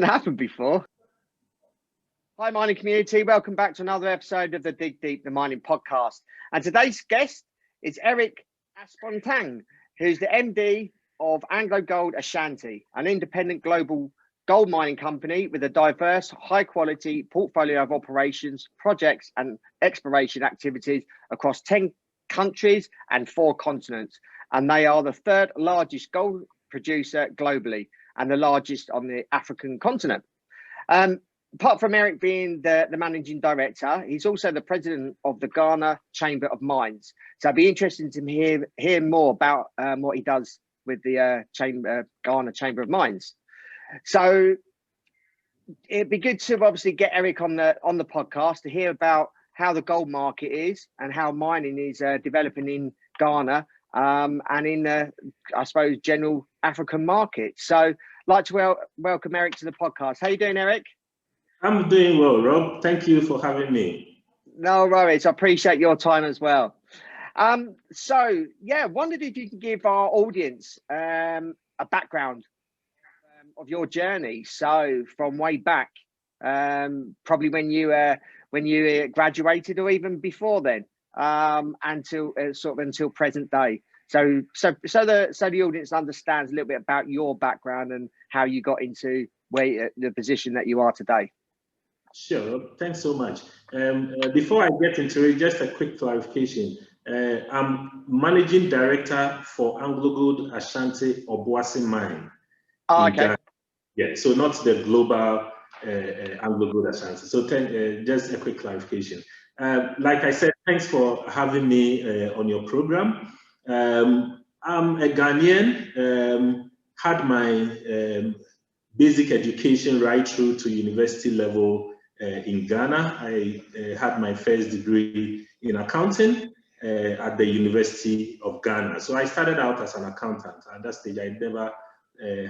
Happened before. Hi, mining community. Welcome back to another episode of the Dig Deep, the Mining Podcast. And today's guest is Eric Asubonteng, who's the MD of AngloGold Ashanti, an independent global gold mining company with a diverse, high-quality portfolio of operations, projects, and exploration activities across 10 countries and 4 continents. And they are the third largest gold producer globally and the largest on the African continent. Apart from Eric being the managing director, he's also the president of the Ghana Chamber of Mines. So I'd be interested to hear more about what he does with the Ghana Chamber of Mines. So it'd be good to obviously get Eric on the podcast to hear about how the gold market is and how mining is developing in Ghana and in the, I suppose, general African market. So I'd like to welcome Eric to the podcast. How you doing, Eric? I'm doing well, Rob. Thank you for having me. No worries. I appreciate your time as well. So, yeah, wondered if you could give our audience a background of your journey. So, from way back, probably when you graduated, or even before then, until until present day. So the audience understands a little bit about your background and how you got into the position that you are today. Sure, thanks so much. Before I get into it, just a quick clarification. I'm managing director for AngloGold Ashanti Obuasi Mine. Oh, okay. Yeah, so not the global AngloGold Ashanti. So just a quick clarification. Like I said, thanks for having me on your program. I'm a Ghanaian, had my basic education right through to university level in Ghana. I had my first degree in accounting at the University of Ghana. So I started out as an accountant. At that stage, I never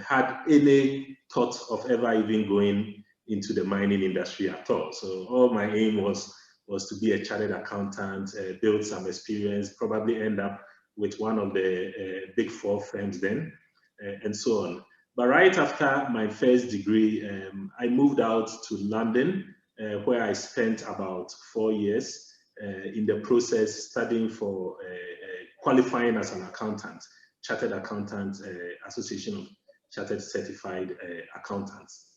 had any thought of ever even going into the mining industry at all. So all my aim was to be a chartered accountant, build some experience, probably end up with one of the big 4 firms then, and so on. But right after my first degree, I moved out to London, where I spent about 4 years in the process studying for qualifying as an accountant, Chartered Accountant, Association of Chartered Certified Accountants.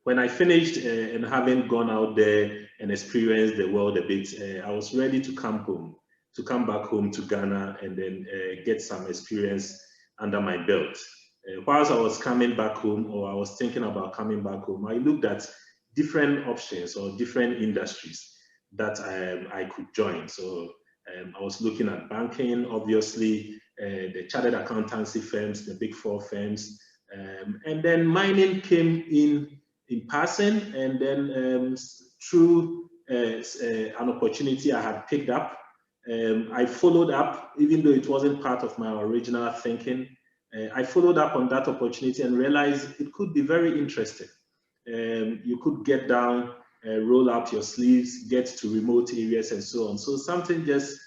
When I finished and having gone out there and experienced the world a bit, I was ready to come back home to Ghana and then get some experience under my belt. Whilst I was coming back home, or I was thinking about coming back home, I looked at different options or different industries that I could join. So I was looking at banking, obviously, the chartered accountancy firms, the big 4 firms, and then mining came in passing, and then through an opportunity I had picked up, I followed up, even though it wasn't part of my original thinking. I followed up on that opportunity and realized it could be very interesting. You could get down, roll up your sleeves, get to remote areas and so on. So something just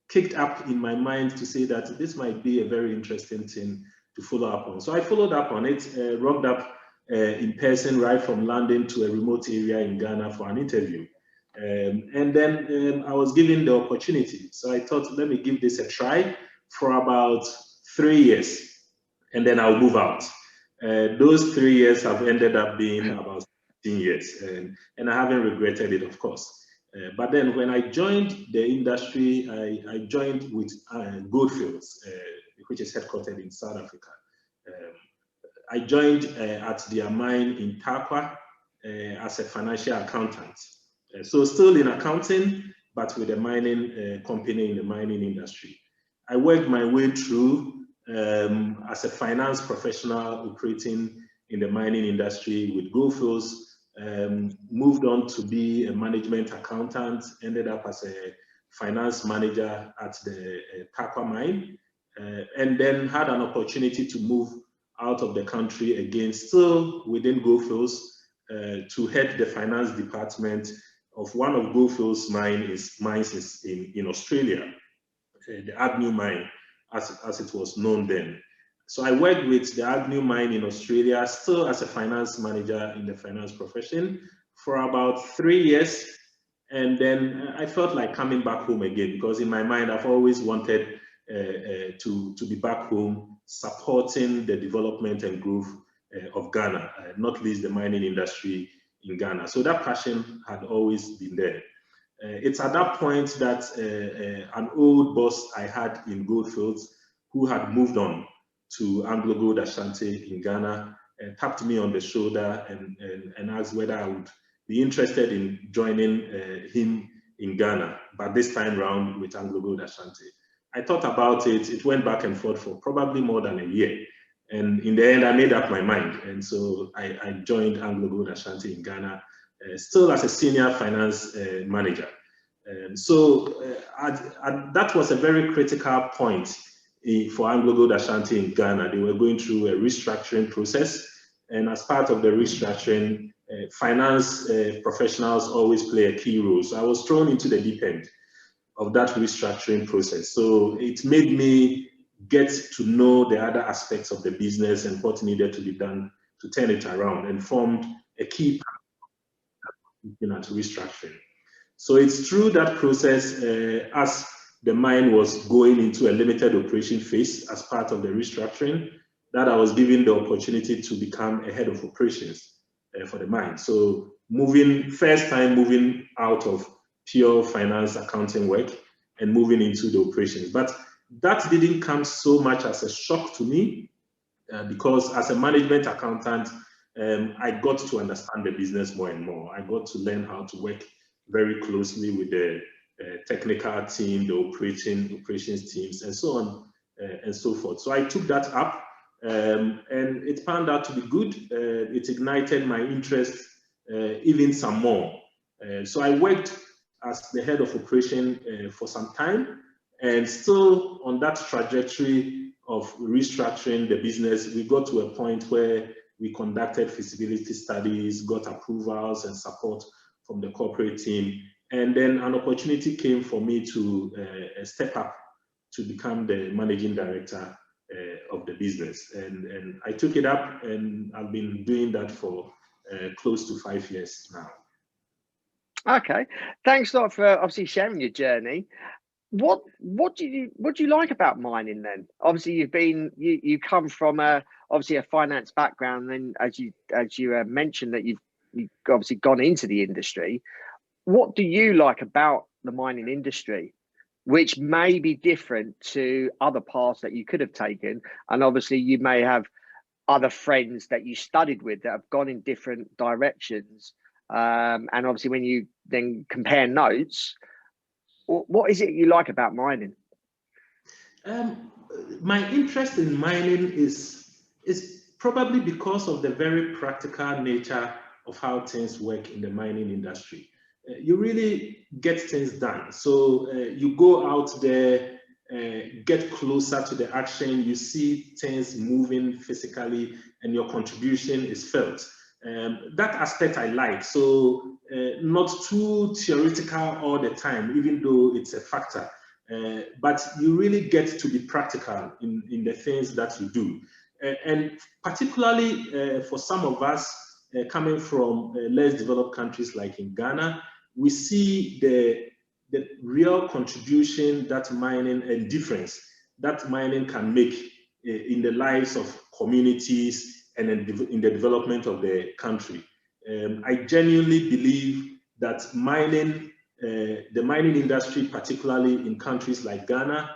kicked up in my mind to say that this might be a very interesting thing to follow up on. So I followed up on it, rocked up in person right from London to a remote area in Ghana for an interview. And then I was given the opportunity. So I thought, let me give this a try for about 3 years, and then I'll move out. Those 3 years have ended up being about 15 years, and I haven't regretted it, of course. But then when I joined the industry, I joined with Goldfields, which is headquartered in South Africa. I joined at their mine in Tarkwa as a financial accountant. So still in accounting, but with a mining company in the mining industry. I worked my way through as a finance professional operating in the mining industry with Goldfields, moved on to be a management accountant, ended up as a finance manager at the Tarkwa mine, and then had an opportunity to move out of the country again, still within Goldfields, to head the finance department of one of Goldfields' mines in Australia, the Agnew mine, as it was known then. So I worked with the Agnew mine in Australia, still as a finance manager in the finance profession for about 3 years. And then I felt like coming back home again, because in my mind, I've always wanted to be back home, supporting the development and growth of Ghana, not least the mining industry in Ghana. So that passion had always been there. It's at that point that an old boss I had in Goldfields, who had moved on to AngloGold Ashanti in Ghana, tapped me on the shoulder and asked whether I would be interested in joining him in Ghana, but this time round with AngloGold Ashanti. I thought about it. It went back and forth for probably more than a year. And in the end, I made up my mind. And so I joined AngloGold Ashanti in Ghana, still as a senior finance manager. That was a very critical point for AngloGold Ashanti in Ghana. They were going through a restructuring process. And as part of the restructuring, finance professionals always play a key role. So I was thrown into the deep end of that restructuring process. So it made me get to know the other aspects of the business and what needed to be done to turn it around, and formed a key part of restructuring. So it's through that process, as the mine was going into a limited operation phase as part of the restructuring, that I was given the opportunity to become a head of operations for the mine. So first time moving out of pure finance accounting work and moving into the operations. But that didn't come so much as a shock to me, because as a management accountant, I got to understand the business more and more. I got to learn how to work very closely with the technical team, the operations teams, and so on and so forth. So I took that up, and it turned out to be good. It ignited my interest even some more. So I worked as the head of operation for some time, and still on that trajectory of restructuring the business, we got to a point where we conducted feasibility studies, got approvals and support from the corporate team. And then an opportunity came for me to step up to become the managing director of the business. And I took it up, and I've been doing that for close to 5 years now. Okay, thanks a lot for obviously sharing your journey. What do you like about mining then? Obviously, you come from obviously a finance background, and as you mentioned that you've obviously gone into the industry. What do you like about the mining industry, which may be different to other paths that you could have taken? And obviously, you may have other friends that you studied with that have gone in different directions. And obviously, when you then compare notes, what is it you like about mining? My interest in mining is probably because of the very practical nature of how things work in the mining industry. You really get things done. So you go out there, get closer to the action, you see things moving physically, and your contribution is felt. That aspect I like. So not too theoretical all the time, even though it's a factor. But you really get to be practical in the things that you do. And particularly for some of us coming from less developed countries like in Ghana, we see the real contribution that mining and difference that mining can make in the lives of communities and in the development of the country. I genuinely believe that the mining industry, particularly in countries like Ghana,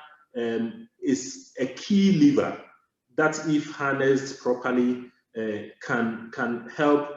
is a key lever that, if harnessed properly, can help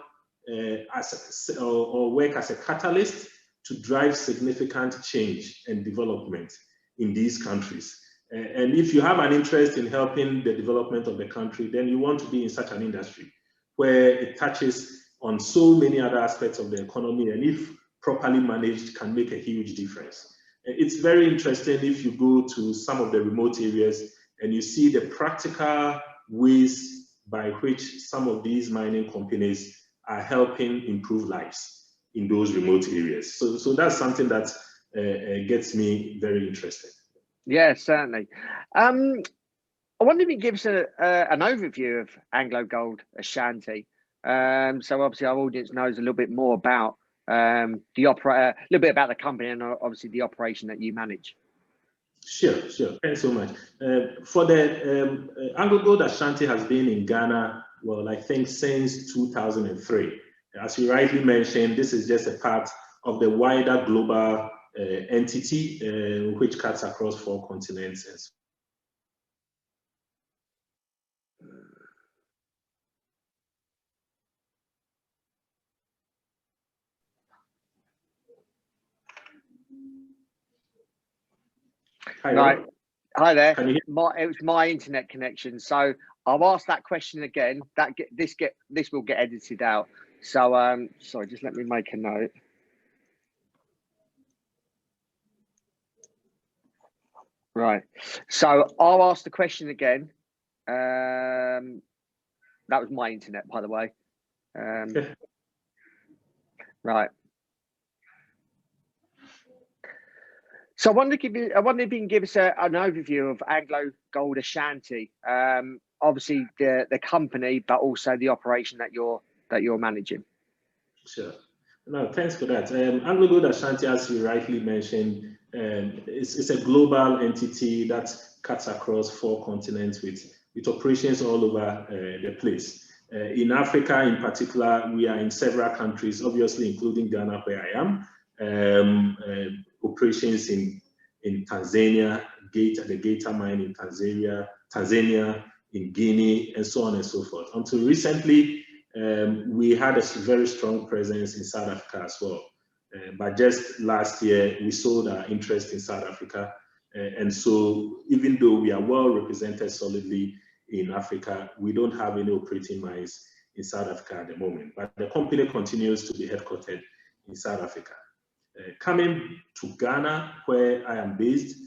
or work as a catalyst to drive significant change and development in these countries. And if you have an interest in helping the development of the country, then you want to be in such an industry where it touches on so many other aspects of the economy, and if properly managed, can make a huge difference. It's very interesting if you go to some of the remote areas and you see the practical ways by which some of these mining companies are helping improve lives in those remote areas. So that's something that gets me very interested. Yeah, certainly. I wonder if you can give us an overview of AngloGold Ashanti. So obviously our audience knows a little bit more about the operator, a little bit about the company, and obviously the operation that you manage. Sure, sure. Thanks so much. For the AngloGold Ashanti has been in Ghana, well, I think since 2003. As you rightly mentioned, this is just a part of the wider global entity which cuts across 4 continents. Hi, right. Hi there. Can you hear? It was my internet connection, so I'll ask that question again. This will get edited out. So sorry, just let me make a note. Right. So I'll ask the question again. That was my internet, by the way. Right. So I wonder if you can give us an overview of AngloGold Ashanti. Obviously the company, but also the operation that you're managing. Sure. No, thanks for that. AngloGold Ashanti, as you rightly mentioned, it's a global entity that cuts across 4 continents with operations all over the place. In Africa, in particular, we are in several countries, obviously including Ghana, where I am. Operations in Tanzania, the Gator mine in Tanzania, in Guinea, and so on and so forth. Until recently, we had a very strong presence in South Africa as well. But just last year, we sold our interest in South Africa. And so even though we are well represented solidly in Africa, we don't have any operating mines in South Africa at the moment. But the company continues to be headquartered in South Africa. Coming to Ghana, where I am based,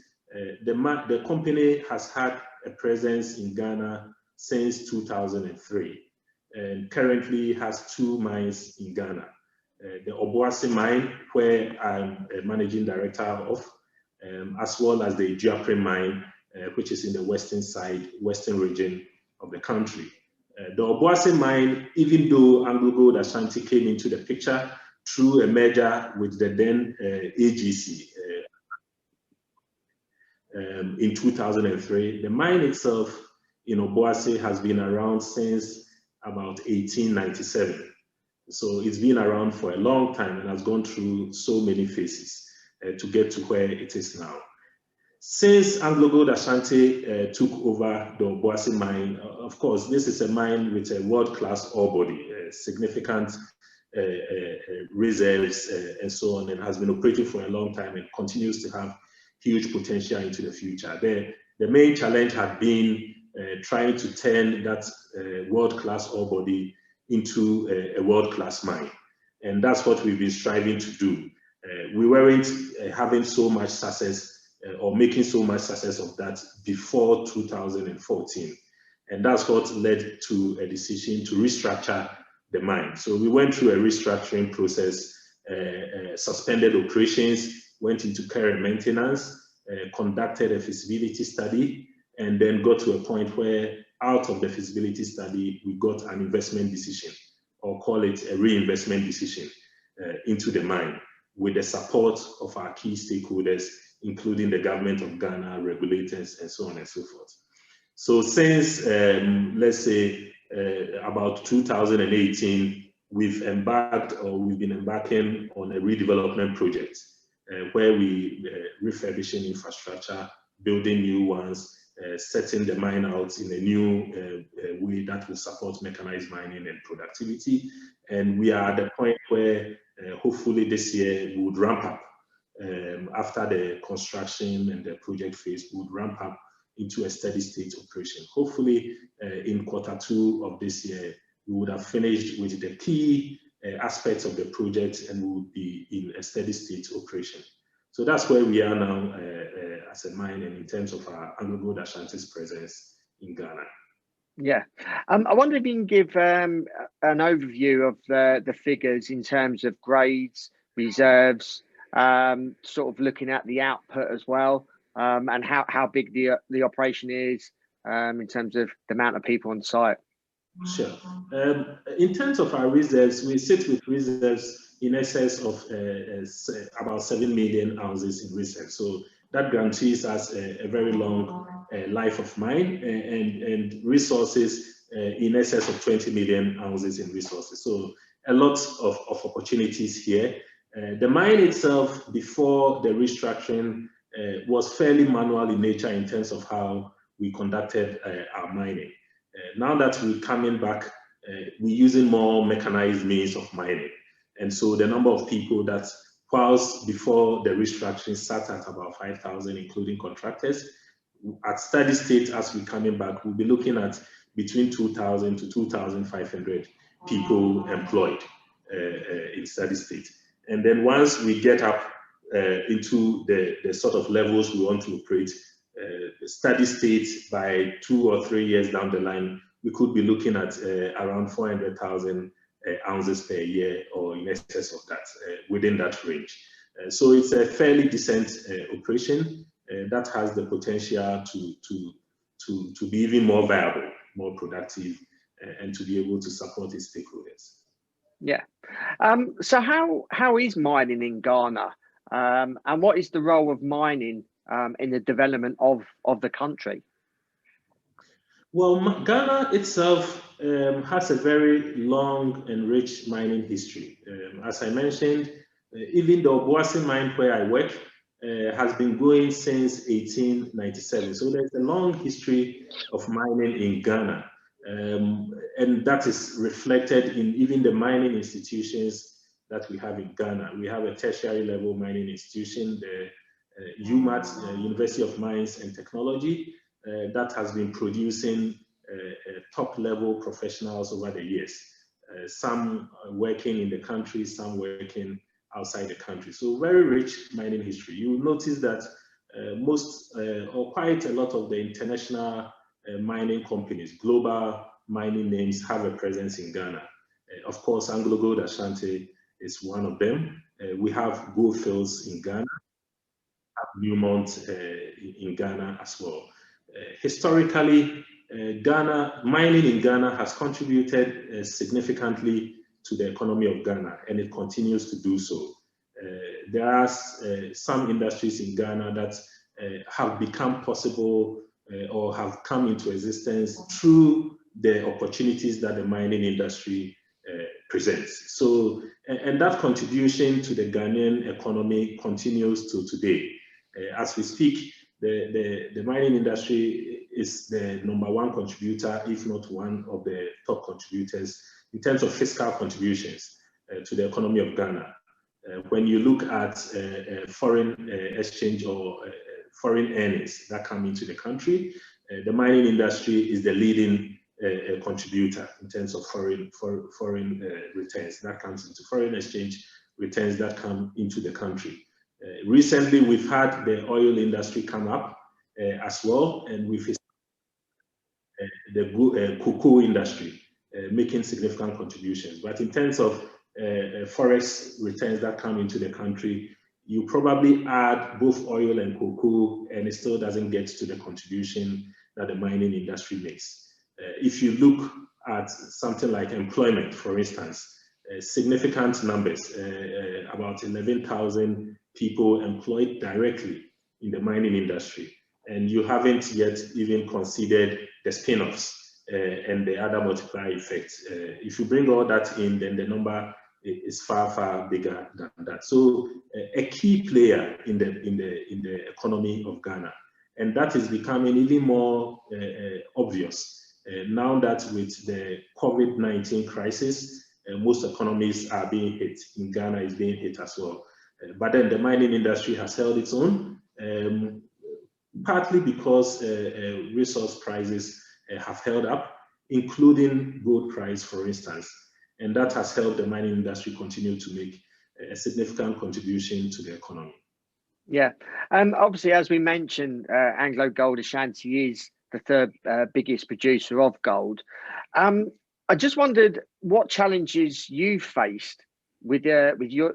the company has had a presence in Ghana since 2003 and currently has 2 mines in Ghana. The Obuasi Mine, where I'm a managing director of, as well as the Iduapriem Mine, which is in the western region of the country. The Obuasi Mine, even though AngloGold Ashanti came into the picture through a merger with the then AGC in 2003, the mine itself in Obuasi has been around since about 1897. So it's been around for a long time and has gone through so many phases to get to where it is now. Since AngloGold Ashanti took over the Obuasi mine, of course, this is a mine with a world-class ore body, significant reserves and so on, and has been operating for a long time and continues to have huge potential into the future. The main challenge had been trying to turn that world-class ore body into a world-class mine. And that's what we've been striving to do. We weren't having so much success or making so much success of that before 2014. And that's what led to a decision to restructure the mine. So we went through a restructuring process, suspended operations, went into care and maintenance, conducted a feasibility study, and then got to a point where out of the feasibility study, we got an investment decision, or call it a reinvestment decision into the mine with the support of our key stakeholders, including the government of Ghana, regulators, and so on and so forth. So since, let's say, about 2018, we've been embarking on a redevelopment project where we refurbishing infrastructure, building new ones, setting the mine out in a new way that will support mechanized mining and productivity. And we are at the point where hopefully this year we would ramp up. After the construction and the project phase, we would ramp up into a steady state operation. Hopefully in Q2 of this year, we would have finished with the key aspects of the project and we would be in a steady state operation. So that's where we are now as a mine and in terms of our AngloGold Ashanti's presence in Ghana. Yeah, I wonder if you can give an overview of the figures in terms of grades, reserves, sort of looking at the output as well, and how big the operation is, in terms of the amount of people on site? Sure. In terms of our reserves, we sit with reserves in excess of about 7 million ounces in reserves. So that guarantees us a very long life of mine and resources in excess of 20 million ounces in resources. So a lot of opportunities here. The mine itself, before the restructuring, was fairly manual in nature in terms of how we conducted our mining. Now that we're coming back, we're using more mechanized means of mining. And so the number of people that, whilst before the restructuring sat at about 5,000, including contractors, at steady state as we're coming back, we'll be looking at between 2,000 to 2,500 people employed in steady state. And then once we get up into the sort of levels we want to operate, steady state by 2 or 3 years down the line, we could be looking at around 400,000 ounces per year or in excess of that, within that range. So it's a fairly decent operation that has the potential to be even more viable, more productive, and to be able to support its stakeholders. Yeah. So how is mining in Ghana, and what is the role of mining in the development of the country? Well, Ghana itself has a very long and rich mining history. As I mentioned, even the Obuasi mine where I work has been going since 1897. So there's a long history of mining in Ghana. And that is reflected in even the mining institutions that we have in Ghana. We have a tertiary level mining institution, the UMAT, University of Mines and Technology, that has been producing top level professionals over the years. Some working in the country, some working outside the country. So very rich mining history. You will notice that most or quite a lot of the international mining companies, global mining names, have a presence in Ghana. Of course, AngloGold Ashanti is one of them. We have gold fields in Ghana, have Newmont in Ghana as well. Historically, mining in Ghana has contributed significantly to the economy of Ghana, and it continues to do so. There are some industries in Ghana that have become possible or have come into existence through the opportunities that the mining industry presents. So, and that contribution to the Ghanaian economy continues to today. As we speak, the mining industry is the #1 contributor, if not one of the top contributors in terms of fiscal contributions to the economy of Ghana. When you look at foreign exchange or foreign earnings that come into the country, the mining industry is the leading contributor in terms of foreign returns that comes into foreign exchange returns that come into the country. Recently, we've had the oil industry come up as well, and we've the cocoa industry making significant contributions. But in terms of forex returns that come into the country, you probably add both oil and cocoa, and it still doesn't get to the contribution that the mining industry makes. If you look at something like employment, for instance, significant numbers, about 11,000 people employed directly in the mining industry, and you haven't yet even considered the spin-offs and the other multiplier effects. If you bring all that in, then the number is far, far bigger than that. So a key player in the economy of Ghana, and that is becoming even more obvious now that with the COVID-19 crisis, most economies are being hit. In Ghana is being hit as well. But then the mining industry has held its own, partly because resource prices have held up, including gold price, for instance. And that has helped the mining industry continue to make a significant contribution to the economy. Yeah, obviously, as we mentioned, AngloGold Ashanti is the third biggest producer of gold. I just wondered what challenges you faced with you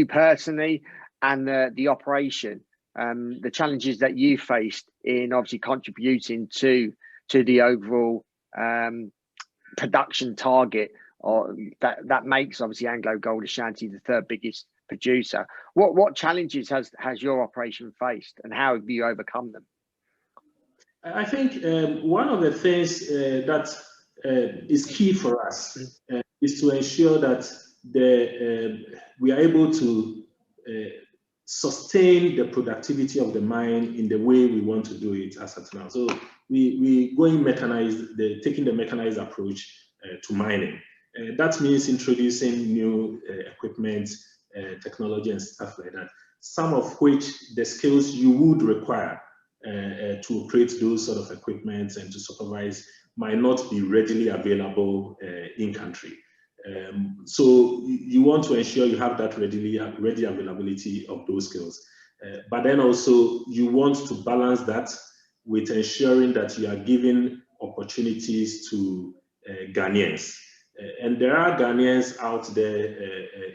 personally and the operation the challenges that you faced in obviously contributing to the overall production target, or that makes obviously AngloGold Ashanti the third biggest producer. What challenges has your operation faced, and how have you overcome them? I think one of the things that is key for us is to ensure that we are able to sustain the productivity of the mine in the way we want to do it as at now. So we going mechanized, taking the mechanized approach to mining. That means introducing new equipment, technology, and stuff like that. Some of which the skills you would require to operate those sort of equipment and to supervise might not be readily available in country. So you want to ensure you have that ready availability of those skills. But then also you want to balance that with ensuring that you are giving opportunities to Ghanaians. And there are Ghanaians out there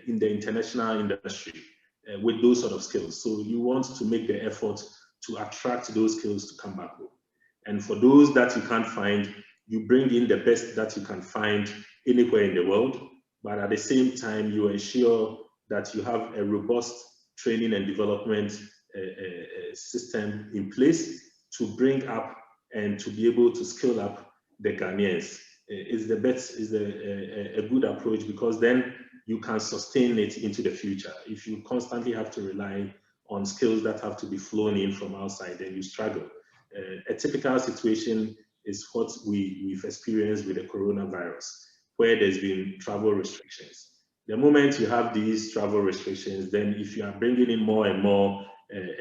in the international industry with those sort of skills. So you want to make the effort to attract those skills to come back home. And for those that you can't find, you bring in the best that you can find anywhere in the world, but at the same time, you ensure that you have a robust training and development system in place to bring up and to be able to scale up the Ghanaians. Is the best, is a good approach, because then you can sustain it into the future. If you constantly have to rely on skills that have to be flown in from outside, then you struggle. A typical situation is what we've experienced with the coronavirus, where there's been travel restrictions. The moment you have these travel restrictions, then if you are bringing in more and more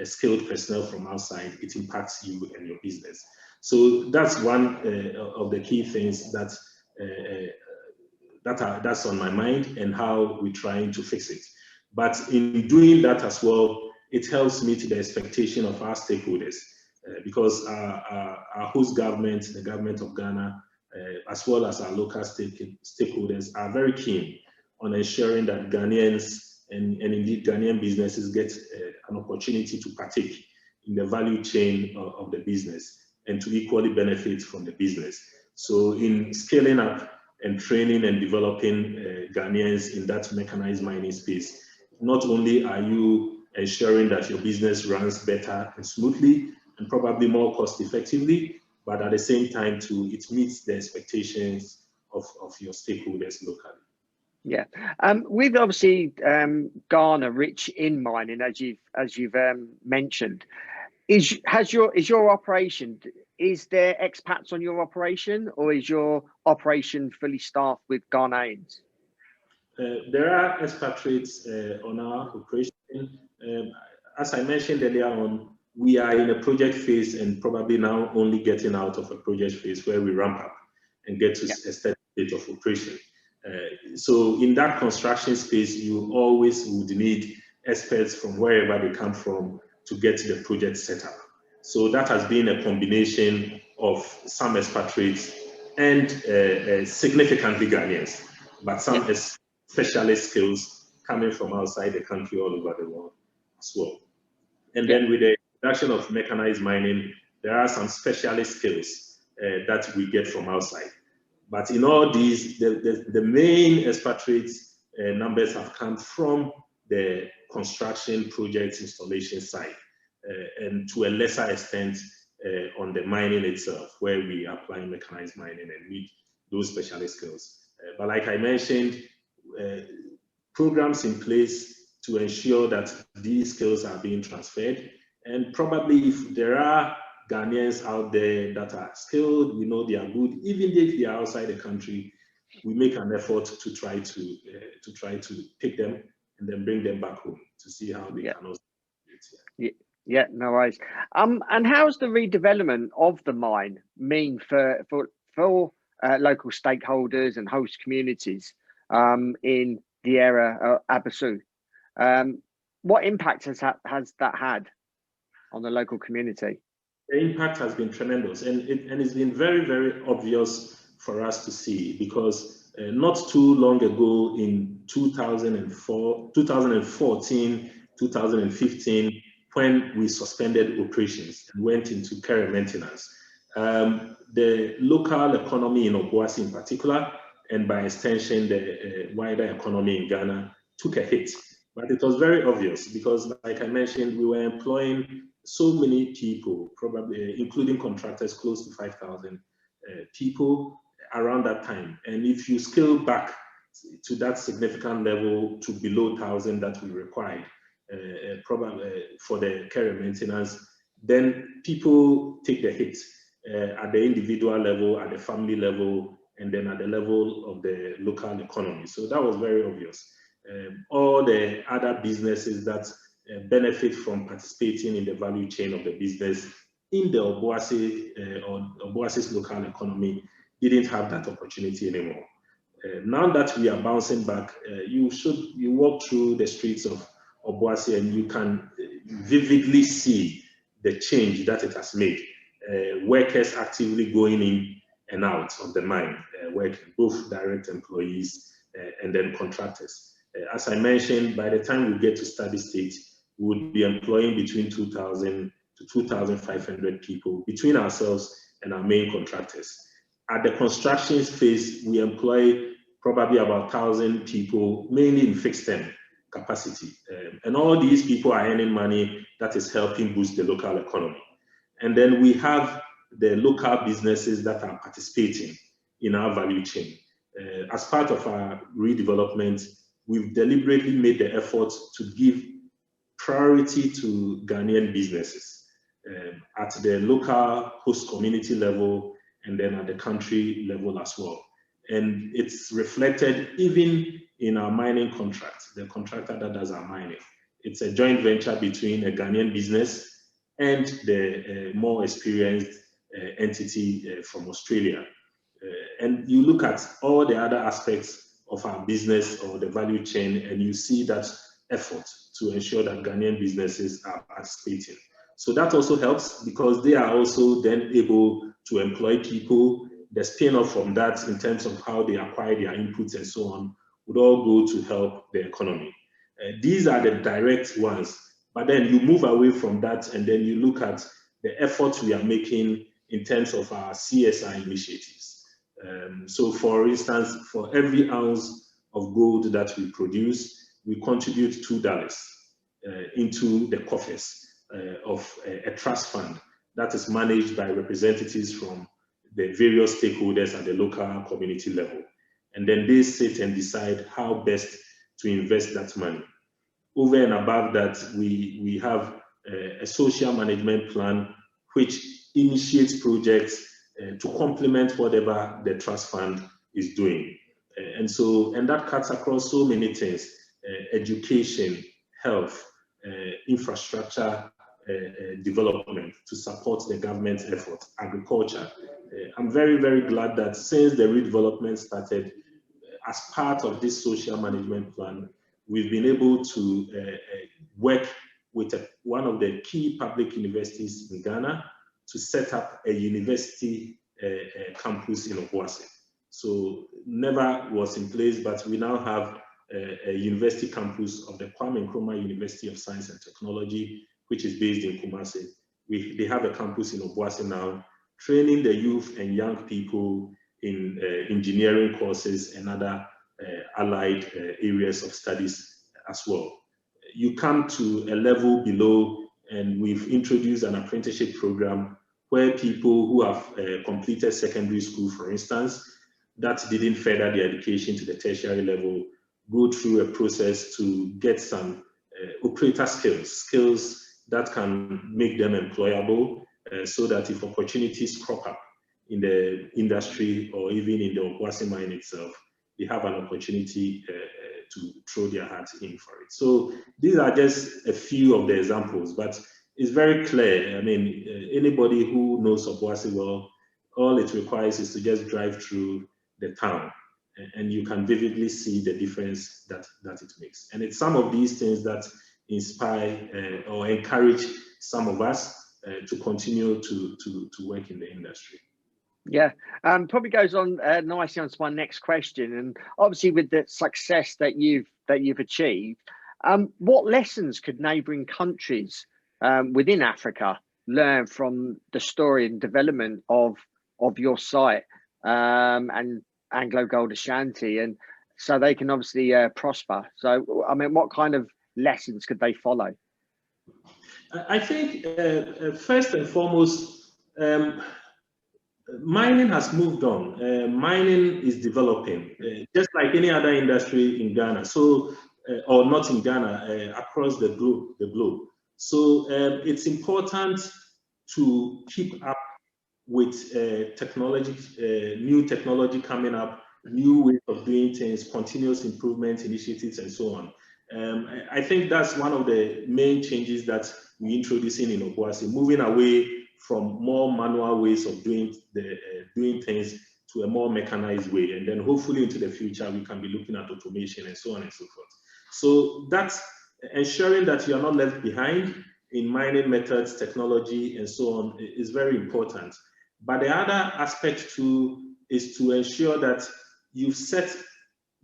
skilled personnel from outside, it impacts you and your business. So that's one of the key things that's on my mind, and how we're trying to fix it. But in doing that as well, it helps meet the expectation of our stakeholders, because our host government, the government of Ghana, as well as our local stakeholders, are very keen on ensuring that Ghanaians and indeed Ghanaian businesses get an opportunity to partake in the value chain of the business and to equally benefit from the business. So in scaling up and training and developing Ghanaians in that mechanized mining space, not only are you ensuring that your business runs better and smoothly and probably more cost effectively, but at the same time too, it meets the expectations of your stakeholders locally. Yeah, with obviously Ghana rich in mining, as you've mentioned, is your operation, is there expats on your operation, or is your operation fully staffed with Ghanaians? There are expatriates on our operation. As I mentioned earlier on, we are in a project phase and probably now only getting out of a project phase where we ramp up and get to a steady state of operation. So in that construction space, you always would need experts from wherever they come from to get the project set up. So that has been a combination of some expatriates and significantly Ghanaians, but some specialist skills coming from outside the country all over the world as well. And then with the introduction of mechanized mining, there are some specialist skills that we get from outside. But in all these, the main expatriates numbers have come from the construction project installation side, and to a lesser extent on the mining itself, where we apply mechanized mining and need those specialist skills. But like I mentioned, programs in place to ensure that these skills are being transferred. And probably if there are Ghanaians out there that are skilled, we know they are good, even if they are outside the country, we make an effort to try to pick them and then bring them back home to see how they can also do it. Yeah, no worries. And how's the redevelopment of the mine mean for local stakeholders and host communities in the area of Obuasi? What impact has that had on the local community? The impact has been tremendous, and it's been very, very obvious for us to see, because not too long ago in 2014, 2015, when we suspended operations and went into care and maintenance. The local economy in Obuasi in particular, and by extension, the wider economy in Ghana took a hit. But it was very obvious because, like I mentioned, we were employing so many people, probably including contractors, close to 5,000 people around that time. And if you scale back to that significant level to below 1,000 that we required, probably for the care and maintenance, then people take the hit at the individual level, at the family level, and then at the level of the local economy. So that was very obvious. All the other businesses that benefit from participating in the value chain of the business in the Obuasi or Obuasi's local economy didn't have that opportunity anymore. Now that we are bouncing back, you walk through the streets of Obuasi and you can vividly see the change that it has made. Workers actively going in and out of the mine, working, both direct employees and then contractors. As I mentioned, by the time we get to steady state, we would be employing between 2,000 to 2,500 people between ourselves and our main contractors. At the construction phase, we employ probably about 1,000 people, mainly in fixed term capacity. And all these people are earning money that is helping boost the local economy. And then we have the local businesses that are participating in our value chain. As part of our redevelopment, we've deliberately made the effort to give priority to Ghanaian businesses at the local host community level and then at the country level as well. And it's reflected even in our mining contract, the contractor that does our mining. It's a joint venture between a Ghanaian business and the more experienced entity from Australia. And you look at all the other aspects of our business or the value chain, and you see that effort to ensure that Ghanaian businesses are participating. So that also helps because they are also then able to employ people. The spin-off from that in terms of how they acquire their inputs and so on would all go to help the economy. These are the direct ones. But then you move away from that and then you look at the efforts we are making in terms of our CSI initiatives. So for instance, for every ounce of gold that we produce, we contribute $2 into the coffers of a trust fund that is managed by representatives from the various stakeholders at the local community level. And then they sit and decide how best to invest that money. Over and above that, we have a social management plan which initiates projects to complement whatever the trust fund is doing. And that cuts across so many things, education, health, infrastructure development to support the government's effort, agriculture. I'm very, very glad that since the redevelopment started, as part of this social management plan, we've been able to work with one of the key public universities in Ghana to set up a university campus in Obuasi. So never was in place, but we now have a university campus of the Kwame Nkrumah University of Science and Technology, which is based in Kumasi. They have a campus in Obuasi now, training the youth and young people in engineering courses and other allied areas of studies as well. You come to a level below and we've introduced an apprenticeship program where people who have completed secondary school, for instance, that didn't further their education to the tertiary level, go through a process to get some operator skills that can make them employable so that if opportunities crop up in the industry or even in the Obuasi mine itself, they have an opportunity to throw their hat in for it. So these are just a few of the examples, but it's very clear. I mean, anybody who knows Obuasi well, all it requires is to just drive through the town and you can vividly see the difference that it makes. And it's some of these things that inspire or encourage some of us to continue to work in the industry. Yeah, probably goes on nicely onto my next question. And obviously, with the success that you've achieved, what lessons could neighbouring countries within Africa learn from the story and development of your site and AngloGold Ashanti, and so they can obviously prosper. So, I mean, what kind of lessons could they follow? I think first and foremost, mining has moved on. Mining is developing, just like any other industry in Ghana. So, or not in Ghana, across the globe. So it's important to keep up with technology, new technology coming up, new ways of doing things, continuous improvement initiatives, and so on. I think that's one of the main changes that we're introducing in Obuasi, moving away from more manual ways of doing things to a more mechanized way. And then hopefully into the future, we can be looking at automation and so on and so forth. So that's ensuring that you are not left behind in mining methods, technology, and so on is very important. But the other aspect too is to ensure that you set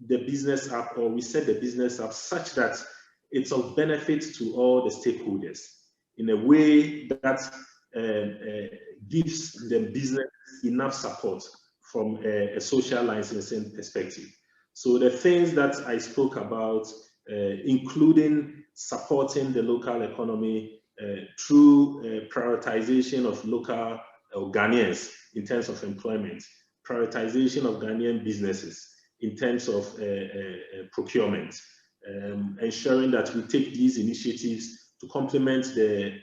the business up, or we set the business up such that it's of benefit to all the stakeholders in a way that gives the business enough support from a social licensing perspective. So the things that I spoke about, including supporting the local economy through prioritization of local Ghanaians in terms of employment, prioritization of Ghanaian businesses in terms of procurement, ensuring that we take these initiatives to complement the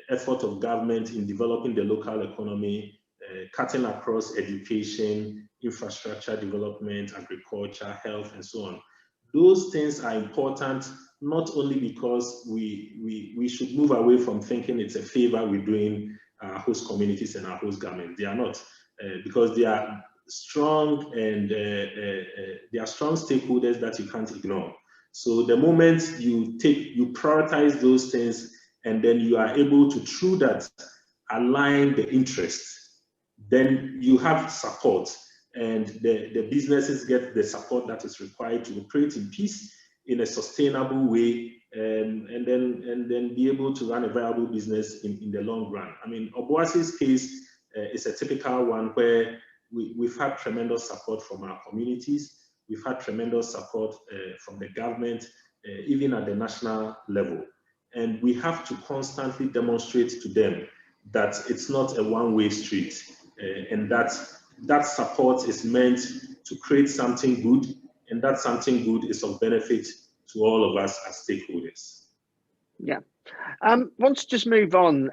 effort of government in developing the local economy, cutting across education, infrastructure development, agriculture, health, and so on. Those things are important, not only because we should move away from thinking it's a favor we're doing our host communities and our host government. They are not, because they are strong and they are strong stakeholders that you can't ignore. So the moment you prioritize those things, and then you are able to, through that, align the interests, then you have support, and the businesses get the support that is required to operate in peace in a sustainable way, and then be able to run a viable business in the long run. I mean, Obuasi's case is a typical one where we've had tremendous support from our communities. We've had tremendous support from the government, even at the national level. And we have to constantly demonstrate to them that it's not a one-way street, and that support is meant to create something good, and that something good is of benefit to all of us as stakeholders. Yeah. Want to just move on.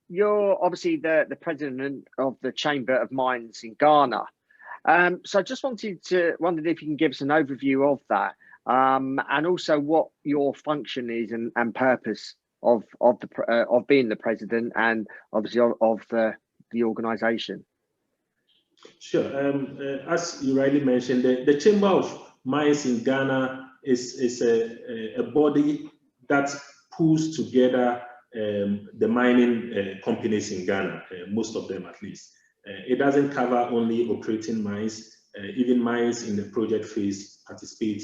You're obviously the president of the Chamber of Mines in Ghana. So I just wondered if you can give us an overview of that, and also what your function is and purpose of being the president, and obviously of the organisation. Sure. As you rightly mentioned, the Chamber of Mines in Ghana is a body that pulls together the mining companies in Ghana, most of them at least. It doesn't cover only operating mines, even mines in the project phase participate,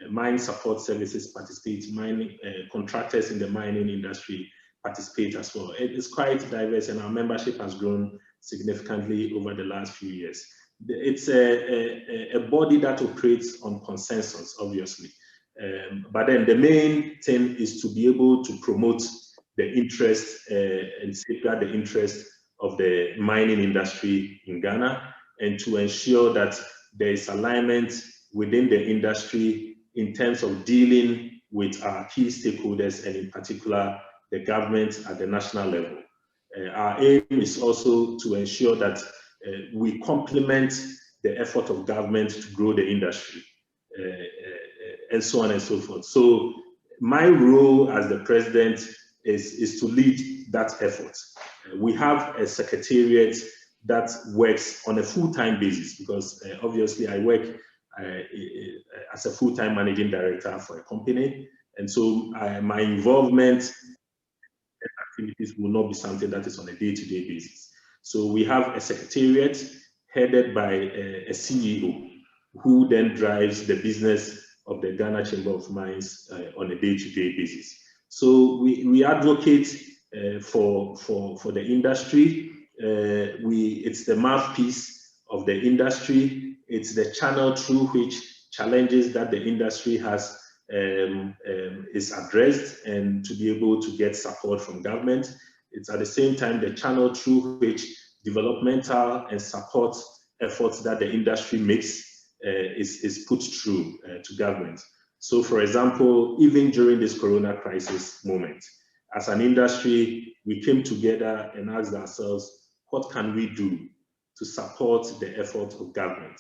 mine support services participate, mining contractors in the mining industry participate as well. It is quite diverse, and our membership has grown significantly over the last few years. It's a body that operates on consensus, obviously. But then the main thing is to be able to promote the interest and safeguard the interest of the mining industry in Ghana, and to ensure that there is alignment within the industry in terms of dealing with our key stakeholders, and in particular, the government at the national level. Our aim is also to ensure that we complement the effort of government to grow the industry, and so on and so forth. So my role as the president is to lead that effort. We have a secretariat that works on a full-time basis, because obviously I work as a full-time managing director for a company. And so my involvement and activities will not be something that is on a day-to-day basis. So we have a secretariat headed by a CEO, who then drives the business of the Ghana Chamber of Mines on a day-to-day basis. So we advocate for the industry. It's the mouthpiece of the industry. It's the channel through which challenges that the industry has is addressed, and to be able to get support from government. It's at the same time the channel through which developmental and support efforts that the industry makes is put through to government. So, for example, even during this Corona crisis moment, as an industry, we came together and asked ourselves, what can we do to support the effort of government?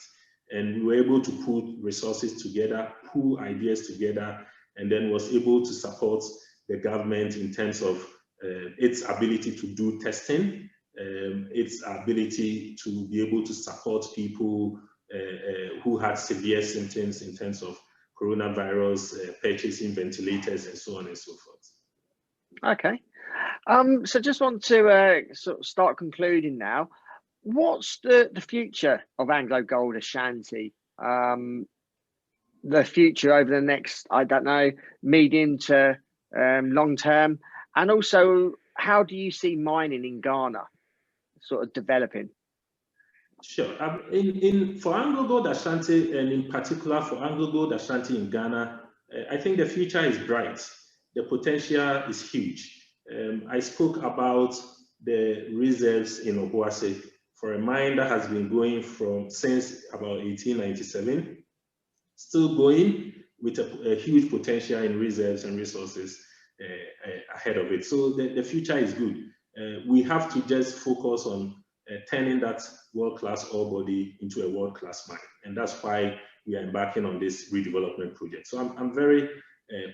And we were able to put resources together, pull ideas together, and then was able to support the government in terms of its ability to do testing, its ability to be able to support people who had severe symptoms in terms of coronavirus, purchasing ventilators, and so on and so forth. Okay. So just want to sort of start concluding now. What's the future of AngloGold Ashanti? The future over the next, I don't know, medium to long term, and also how do you see mining in Ghana sort of developing? Sure. For AngloGold Ashanti, and in particular for AngloGold Ashanti in Ghana, I think the future is bright. The potential is huge. I spoke about the reserves in Obuasi for a mine that has been going since about 1897, still going with a huge potential in reserves and resources ahead of it. So the future is good. We have to just focus on turning that world-class ore body into a world-class mine. And that's why we are embarking on this redevelopment project. So I'm very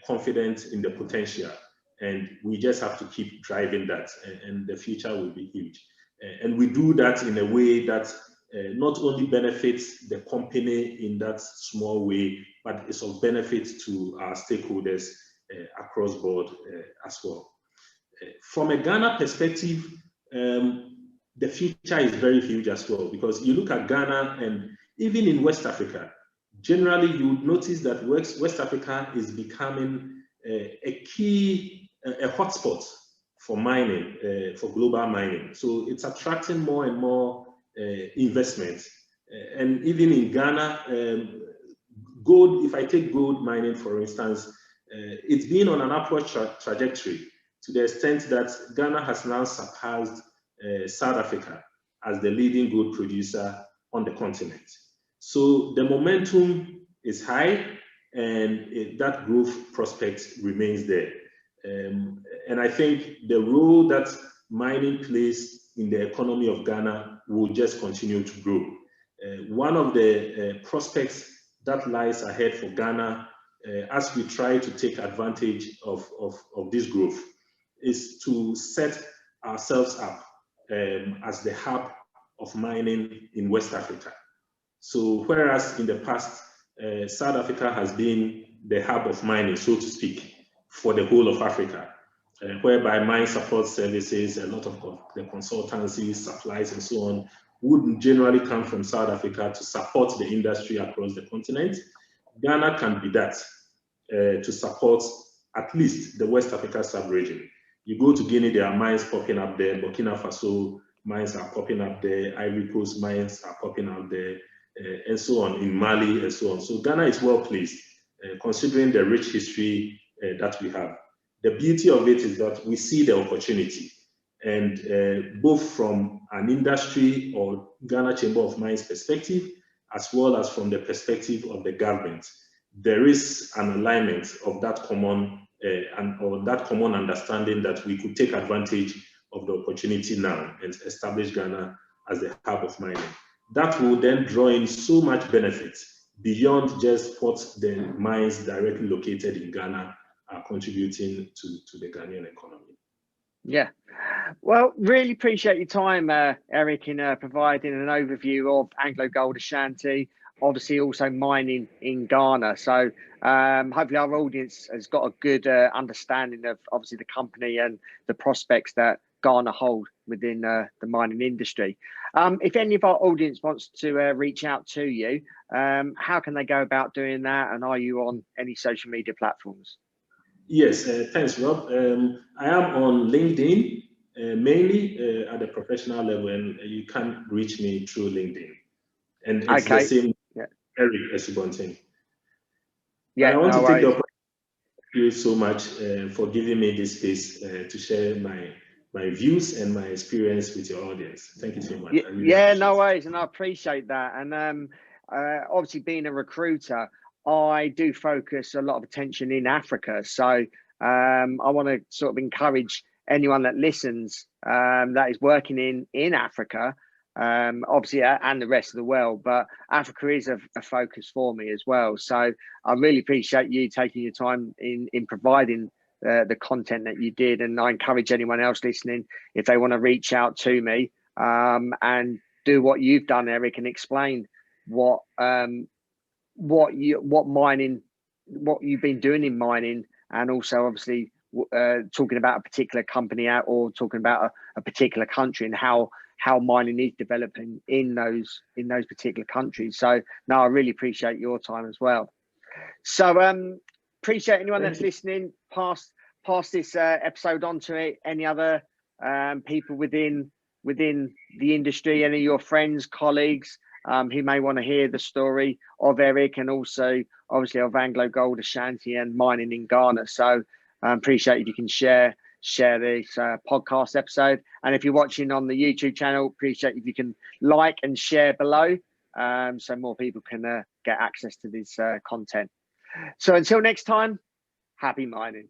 confident in the potential, and we just have to keep driving that, and the future will be huge. And we do that in a way that not only benefits the company in that small way, but it's of benefit to our stakeholders across board as well. From a Ghana perspective, the future is very huge as well, because you look at Ghana, and even in West Africa, generally you would notice that West Africa is becoming a key, a hotspot for mining, for global mining. So it's attracting more and more investment. And even in Ghana, gold, if I take gold mining, for instance, it's been on an upward trajectory to the extent that Ghana has now surpassed South Africa as the leading gold producer on the continent. So the momentum is high, and that growth prospect remains there. And I think the role that mining plays in the economy of Ghana will just continue to grow. One of the prospects that lies ahead for Ghana as we try to take advantage of this growth is to set ourselves up as the hub of mining in West Africa. So whereas in the past, South Africa has been the hub of mining, so to speak, for the whole of Africa, whereby mine support services, a lot of the consultancies, supplies, and so on, would generally come from South Africa to support the industry across the continent. Ghana can be that to support at least the West Africa sub-region. You go to Guinea, there are mines popping up there. Burkina Faso mines are popping up there. Ivory Coast mines are popping up there, and so on, in Mali and so on. So Ghana is well placed, considering the rich history that we have. The beauty of it is that we see the opportunity, and both from an industry or Ghana Chamber of Mines perspective, as well as from the perspective of the government, there is an alignment of that common that common understanding that we could take advantage of the opportunity now and establish Ghana as the hub of mining. That will then draw in so much benefit beyond just what the mines directly located in Ghana are contributing to the Ghanaian economy. Yeah, well, really appreciate your time, Eric, in providing an overview of AngloGold Ashanti, obviously also mining in Ghana. So hopefully our audience has got a good understanding of obviously the company and the prospects that Ghana hold within the mining industry. If any of our audience wants to reach out to you, how can they go about doing that? And are you on any social media platforms? Yes, thanks, Rob. I am on LinkedIn, mainly at the professional level, and you can reach me through LinkedIn. And it's the same, Eric Asubonteng. Yeah, I want to take the opportunity. Thank you so much for giving me this space to share my views and my experience with your audience. Thank you so much. Yeah, no worries, and I appreciate that. And obviously, being a recruiter, I do focus a lot of attention in Africa. So I want to sort of encourage anyone that listens that is working in Africa, obviously, and the rest of the world. But Africa is a focus for me as well. So I really appreciate you taking your time in providing the content that you did. And I encourage anyone else listening, if they want to reach out to me and do what you've done, Eric, and explain what you've been doing in mining, and also obviously talking about a particular company out, or talking about a particular country, and how mining is developing in those particular countries. So no, I really appreciate your time as well. So appreciate anyone that's listening. Pass this episode on to it. Any other people within the industry, any of your friends, colleagues who may want to hear the story of Eric, and also obviously of AngloGold Ashanti and mining in Ghana. So appreciate if you can share this podcast episode. And if you're watching on the YouTube channel, appreciate if you can like and share below, so more people can get access to this content. So until next time, happy mining.